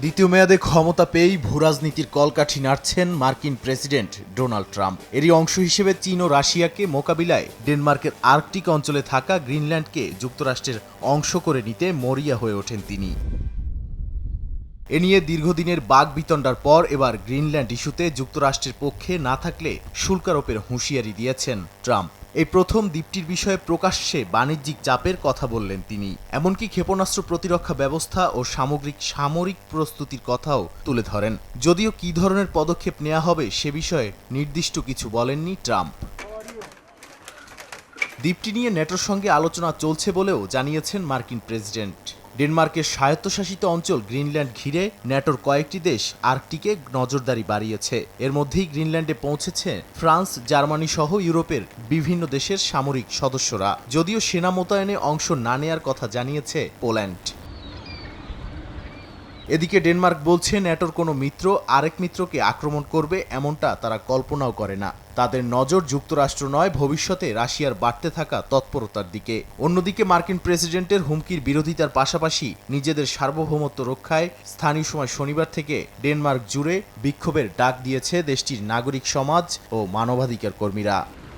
দ্বিতীয় মেয়াদে ক্ষমতা পেয়েই ভূরাজনীতির কলকাঠি নাড়ছেন মার্কিন প্রেসিডেন্ট ডোনাল্ড ট্রাম্প। এরই অংশ হিসেবে চীন ও রাশিয়াকে মোকাবিলায় ডেনমার্কের আর্কটিক অঞ্চলে থাকা গ্রিনল্যান্ডকে যুক্তরাষ্ট্রের অংশ করে নিতে মরিয়া হয়ে ওঠেন তিনি। এ নিয়ে দীর্ঘদিনের বাকবিতণ্ডার পর এবার গ্রিনল্যান্ড ইস্যুতে যুক্তরাষ্ট্রের পক্ষে না থাকলে শুল্ক আরোপের হুঁশিয়ারি দিয়েছেন ট্রাম্প। এই প্রথম দ্বীপটির বিষয়ে প্রকাশ্যে বাণিজ্যিক চাপের কথা বললেন তিনি। এমনকি ক্ষেপণাস্ত্র প্রতিরক্ষা ব্যবস্থা ও সামরিক প্রস্তুতির কথাও তুলে ধরেন। যদিও কী ধরনের পদক্ষেপ নেওয়া হবে সে বিষয়ে নির্দিষ্ট কিছু বলেননি ট্রাম্প। দ্বীপটি নিয়ে নেটোর সঙ্গে আলোচনা চলছে বলেও জানিয়েছেন মার্কিন প্রেসিডেন্ট। ডেনমার্কের স্বায়ত্তশাসিত অঞ্চল গ্রিনল্যান্ড ঘিরে নেটোর কয়েকটি দেশ আর্কটিকে নজরদারি বাড়িয়েছে। এর মধ্যেই গ্রিনল্যান্ডে পৌঁছেছে ফ্রান্স, জার্মানি সহ ইউরোপের বিভিন্ন দেশের সামরিক সদস্যরা। যদিও সেনা মোতায়েনে অংশ না নেয়ার কথা জানিয়েছে পোল্যান্ড। এদিকে ডেনমার্ক বলছে ন্যাটোর কোনো মিত্র আরেক মিত্রকে আক্রমণ করবে এমনটা তারা কল্পনাও করে না। তাদের নজর যুক্তরাষ্ট্র নয়, ভবিষ্যতে রাশিয়ার বাড়তে থাকা তৎপরতার দিকে। অন্যদিকে মার্কিন প্রেসিডেন্টের হুমকির বিরোধিতার পাশাপাশি নিজেদের সার্বভৌমত্ব রক্ষায় স্থানীয় সময় শনিবার থেকে ডেনমার্ক জুড়ে বিক্ষোভের ডাক দিয়েছে দেশটির নাগরিক সমাজ ও মানবাধিকার কর্মীরা।